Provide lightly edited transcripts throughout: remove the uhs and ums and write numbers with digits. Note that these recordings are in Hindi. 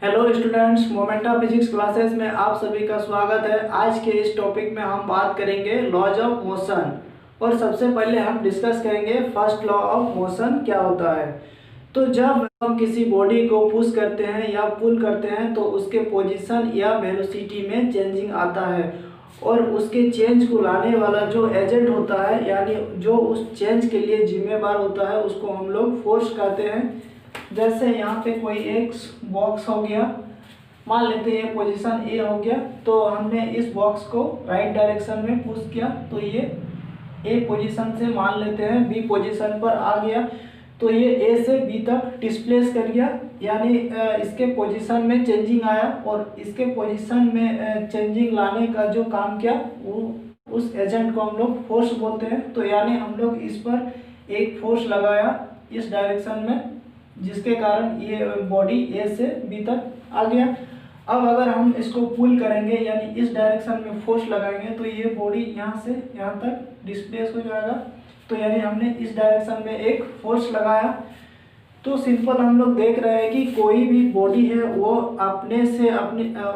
Hello students, momenta physics classes में आप सभी का स्वागत है। आज के इस टॉपिक में हम बात करेंगे लॉज ऑफ मोशन। और सबसे पहले हम डिस्कस करेंगे फर्स्ट लॉ ऑफ मोशन क्या होता है। तो जब हम किसी बॉडी को पुश करते हैं या पुल करते हैं तो उसके पोजीशन या वेलोसिटी में चेंजिंग आता है, और उसके चेंज को लाने वाला जो एजेंट होता है यानी जो उस चेंज के लिए जिम्मेदार होता है उसको हम लोग फोर्स कहते हैं। जैसे यहाँ पे कोई एक बॉक्स हो गया, मान लेते हैं ये पोजीशन ए हो गया, तो हमने इस बॉक्स को राइट डायरेक्शन में पुश किया तो ये ए पोजीशन से मान लेते हैं बी पोजीशन पर आ गया, तो ये ए से बी तक डिस्प्लेस कर गया, यानी इसके पोजीशन में चेंजिंग आया, और इसके पोजीशन में चेंजिंग लाने का जो काम किया वो उस एजेंट को हम लोग फोर्स बोलते हैं। तो यानी हम लोग इस पर एक फोर्स लगाया इस डायरेक्शन में, जिसके कारण ये बॉडी ए से बी तक आ गया। अब अगर हम इसको पुल करेंगे यानी इस डायरेक्शन में फोर्स लगाएंगे तो ये बॉडी यहाँ से यहाँ तक डिस्प्लेस हो जाएगा। तो यानी हमने इस डायरेक्शन में एक फोर्स लगाया। तो सिंपल हम लोग देख रहे हैं कि कोई भी बॉडी है वो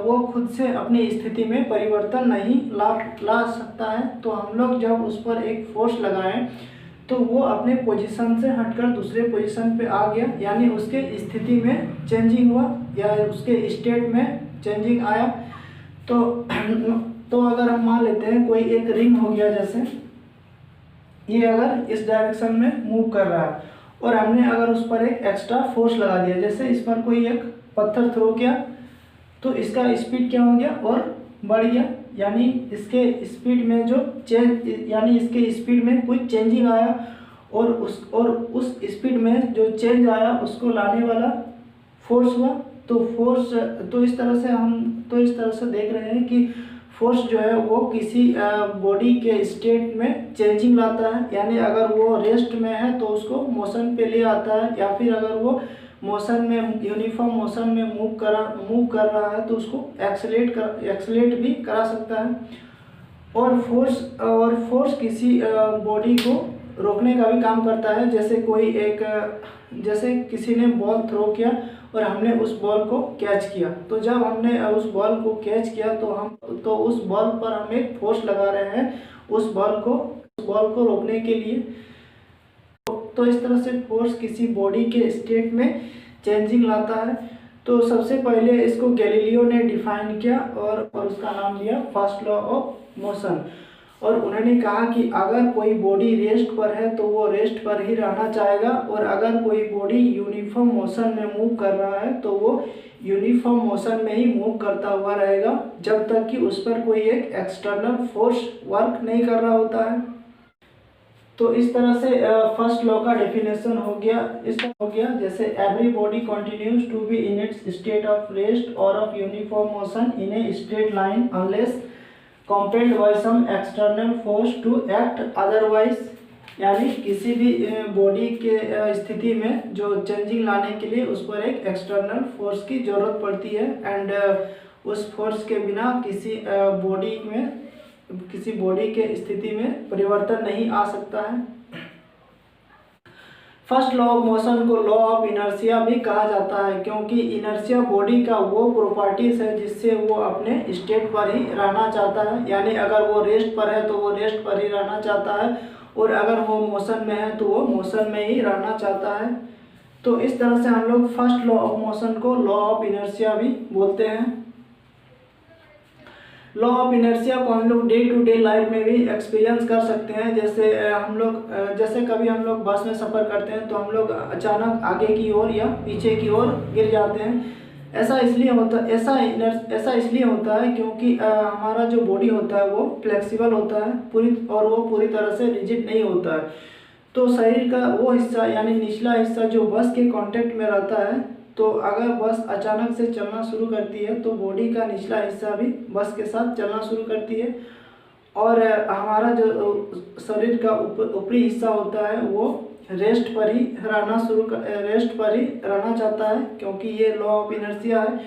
वो खुद से अपनी स्थिति में परिवर्तन नहीं ला सकता है। तो हम लोग जब उस पर एक फोर्स लगाएं तो वो अपने पोजीशन से हटकर दूसरे पोजीशन पे आ गया, यानी उसके स्थिति में चेंजिंग हुआ या उसके स्टेट में चेंजिंग आया। तो अगर हम मान लेते हैं कोई एक रिंग हो गया, जैसे ये अगर इस डायरेक्शन में मूव कर रहा है और हमने अगर उस पर एक एक्स्ट्रा फोर्स लगा दिया, जैसे इस पर कोई एक पत्थर थ्रो किया तो इसका स्पीड क्या हो गया और बढ़ गया, यानी इसके स्पीड में जो यानी इसके स्पीड में कुछ चेंजिंग आया, और उस स्पीड में जो चेंज आया उसको लाने वाला फोर्स हुआ। तो इस तरह से देख रहे हैं कि फोर्स जो है वो किसी बॉडी के स्टेट में चेंजिंग लाता है, यानी अगर वो रेस्ट में है तो उसको मोशन पे ले आता है, या फिर अगर वो मोशन में यूनिफॉर्म मोशन में मूव कर रहा है तो उसको एक्सलेट भी करा सकता है। और फोर्स किसी बॉडी को रोकने का भी काम करता है। जैसे किसी ने बॉल थ्रो किया और हमने उस बॉल को कैच किया, तो जब हमने उस बॉल को कैच किया तो उस बॉल पर हम एक फोर्स लगा रहे हैं उस बॉल को रोकने के लिए। तो इस तरह से फोर्स किसी बॉडी के स्टेट में चेंजिंग लाता है। तो सबसे पहले इसको गैलीलियो ने डिफाइन किया और उसका नाम दिया फर्स्ट लॉ ऑफ मोशन। और उन्होंने कहा कि अगर कोई बॉडी रेस्ट पर है तो वो रेस्ट पर ही रहना चाहेगा, और अगर कोई बॉडी यूनिफॉर्म मोशन में मूव कर रहा है तो वो यूनिफॉर्म मोशन में ही मूव करता हुआ रहेगा, जब तक कि उस पर कोई एक एक्सटर्नल फोर्स वर्क नहीं कर रहा होता है। तो इस तरह से फर्स्ट लॉ का डेफिनेशन हो गया। जैसे every body continues to be in its state of rest और of uniform motion in a straight line unless compelled by some external force to act otherwise, यानी किसी भी बॉडी के स्थिति में जो चेंजिंग लाने के लिए उस पर एक एक्सटर्नल फोर्स की जरूरत पड़ती है, एंड उस फोर्स के बिना किसी बॉडी के स्थिति में परिवर्तन नहीं आ सकता है। फर्स्ट लॉ ऑफ मोशन को लॉ ऑफ इनर्शिया भी कहा जाता है, क्योंकि इनर्शिया बॉडी का वो प्रॉपर्टीज है जिससे वो अपने स्टेट पर ही रहना चाहता है, यानी अगर वो रेस्ट पर है तो वो रेस्ट पर ही रहना चाहता है, और अगर वो मोशन में है तो वो मोशन में ही रहना चाहता है। तो इस तरह से हम लोग फर्स्ट लॉ ऑफ मोशन को लॉ ऑफ इनर्शिया भी बोलते हैं। लॉ ऑफ इनर्शिया को हम लोग डे टू डे लाइफ में भी एक्सपीरियंस कर सकते हैं। जैसे कभी हम लोग बस में सफ़र करते हैं तो हम लोग अचानक आगे की ओर या पीछे की ओर गिर जाते हैं। ऐसा इसलिए होता है क्योंकि हमारा जो बॉडी होता है वो फ्लेक्सिबल होता है वो पूरी तरह से रिजिड नहीं होता है। तो शरीर का वो हिस्सा यानी निचला हिस्सा जो बस के कांटेक्ट में रहता है, तो अगर बस अचानक से चलना शुरू करती है तो बॉडी का निचला हिस्सा भी बस के साथ चलना शुरू करती है, और हमारा जो शरीर का ऊपरी हिस्सा होता है वो रेस्ट पर ही रहना चाहता है, क्योंकि ये लॉ ऑफ इनर्शिया है।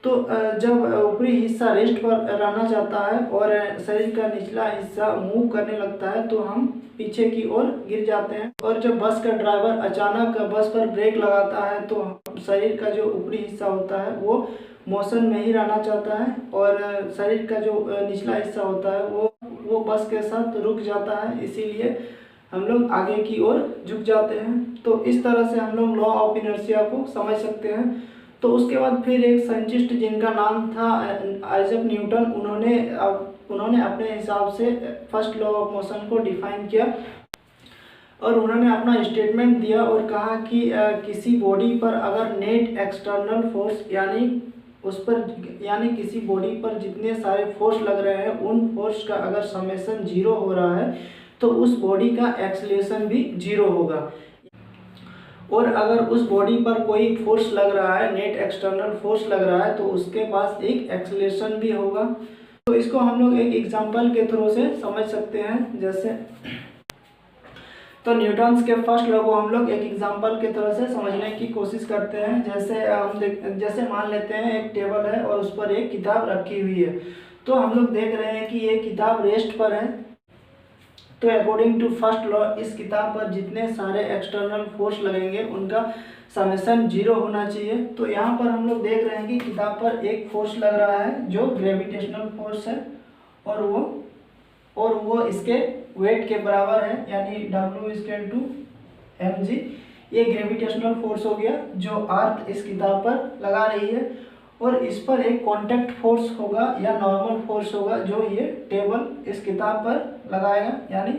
तो जब ऊपरी हिस्सा रेस्ट पर रहना चाहता है और शरीर का निचला हिस्सा मूव करने लगता है तो हम पीछे की ओर गिर जाते हैं। और जब बस का ड्राइवर अचानक बस पर ब्रेक लगाता है तो शरीर का जो ऊपरी हिस्सा होता है वो मोशन में ही रहना चाहता है और शरीर का जो निचला हिस्सा होता है वो बस के साथ रुक जाता है, इसीलिए हम लोग आगे की ओर झुक जाते हैं। तो इस तरह से हम लोग लॉ ऑफ इनर्शिया को समझ सकते हैं। तो उसके बाद फिर एक साइंटिस्ट जिनका नाम था आइजैक न्यूटन, उन्होंने अपने हिसाब से फर्स्ट लॉ ऑफ मोशन को डिफाइन किया और उन्होंने अपना स्टेटमेंट दिया और कहा कि किसी बॉडी पर अगर नेट एक्सटर्नल फोर्स यानी किसी बॉडी पर जितने सारे फोर्स लग रहे हैं उन फोर्स का अगर समेशन 0 हो रहा है तो उस बॉडी का एक्सेलरेशन भी 0 होगा। और अगर उस बॉडी पर कोई फोर्स लग रहा है, नेट एक्सटर्नल फोर्स लग रहा है, तो उसके पास एक एक्सेलरेशन भी होगा। तो इसको हम लोग एक एग्जांपल के थ्रू से समझ सकते हैं। जैसे तो न्यूटन्स के फर्स्ट लॉ को हम लोग एक एग्जांपल के तरह से समझने की कोशिश करते हैं। जैसे मान लेते हैं एक टेबल है और उस पर एक किताब रखी हुई है। तो हम लोग देख रहे हैं कि ये किताब रेस्ट पर है। तो अकॉर्डिंग टू फर्स्ट लॉ इस किताब पर जितने सारे एक्सटर्नल फोर्स लगेंगे उनका समेशन 0 होना चाहिए। तो यहाँ पर हम लोग देख रहे हैं कि किताब पर एक फोर्स लग रहा है जो ग्रेविटेशनल फोर्स है और वो इसके वेट के बराबर है, यानी W=mg। ये ग्रेविटेशनल फोर्स हो गया जो अर्थ इस किताब पर लगा रही है। और इस पर एक कांटेक्ट फोर्स होगा या नॉर्मल फोर्स होगा जो ये टेबल इस किताब पर लगाएगा, यानी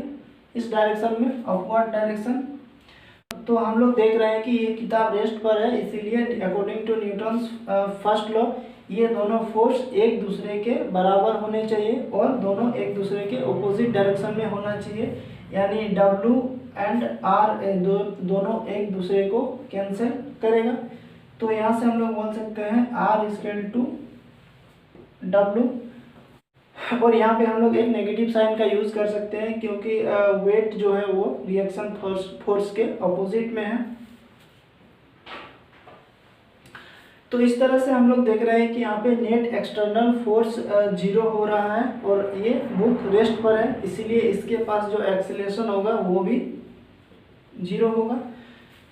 इस डायरेक्शन में, अपवर्ड डायरेक्शन। तो हम लोग देख रहे हैं कि ये किताब रेस्ट पर है, इसीलिए according to Newton's first law ये दोनों फोर्स एक दूसरे के बराबर होने चाहिए और दोनों एक दूसरे के ऑपोजिट डायरेक्शन में होना चाहिए, यानी W एंड R दोनों एक दूसरे को कैंसिल करेगा। तो यहाँ से हम लोग बोल सकते हैं R=W। और यहाँ पे हम लोग एक नेगेटिव साइन का यूज़ कर सकते हैं क्योंकि वेट जो है वो रिएक्शन फोर्स के अपोजिट में है। तो इस तरह से हम लोग देख रहे हैं कि यहाँ पे नेट एक्सटर्नल फोर्स 0 हो रहा है और ये बुक रेस्ट पर है, इसीलिए इसके पास जो एक्सेलरेशन होगा वो भी 0 होगा।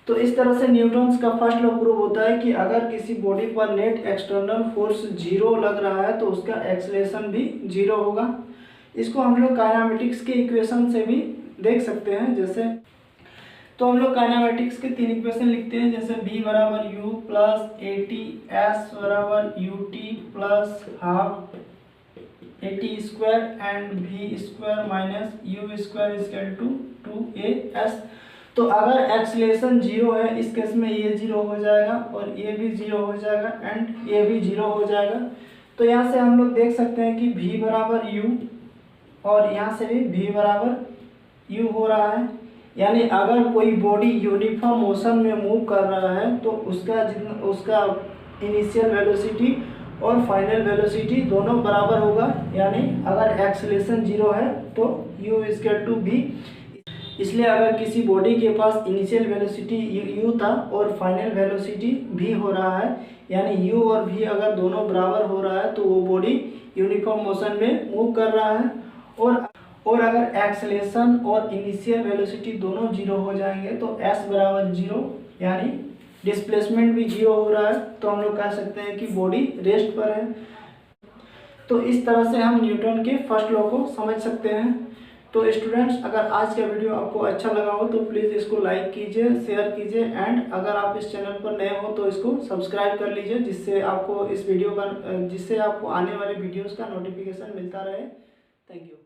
तो इस तरह से न्यूटन्स का फर्स्ट लॉ प्रूव होता है कि अगर किसी बॉडी पर नेट एक्सटर्नल फोर्स 0 लग रहा है तो उसका एक्सेलरेशन भी 0 होगा। इसको हम लोग काइनेमेटिक्स के इक्वेशन से भी देख सकते हैं। जैसे तो हम लोग काइनेमेटिक्स के 3 इक्वेशन लिखते हैं, जैसे V = U + AT, S = UT + ½ AT² and V² - U² = 2AS। तो अगर एक्सेलरेशन 0 है इस केस में ये 0 हो जाएगा और ये भी 0 हो जाएगा एंड ये भी 0 हो जाएगा। तो यहाँ से हम लोग देख सकते हैं कि V = U और यहाँ से भी V = U हो रहा है, यानी अगर कोई बॉडी यूनिफॉर्म मोशन में मूव कर रहा है तो उसका इनिशियल वेलोसिटी और फाइनल वेलोसिटी दोनों बराबर होगा। यानी अगर एक्सेलरेशन 0 है तो U=V। इसलिए अगर किसी बॉडी के पास इनिशियल वेलोसिटी u था और फाइनल वेलोसिटी v हो रहा है, यानी u और v अगर दोनों बराबर हो रहा है तो वो बॉडी यूनिफॉर्म मोशन में मूव कर रहा है। और अगर एक्सेलरेशन और इनिशियल वेलोसिटी दोनों 0 हो जाएंगे तो s = 0, यानी डिस्प्लेसमेंट भी 0 हो रहा है, तो हम लोग कह सकते हैं कि बॉडी रेस्ट पर है। तो इस तरह से हम न्यूटन के फर्स्ट लॉ को समझ सकते हैं। तो स्टूडेंट्स, अगर आज का वीडियो आपको अच्छा लगा हो तो प्लीज़ इसको लाइक कीजिए, शेयर कीजिए एंड अगर आप इस चैनल पर नए हो तो इसको सब्सक्राइब कर लीजिए, जिससे आपको आने वाले वीडियोस का नोटिफिकेशन मिलता रहे। Thank you.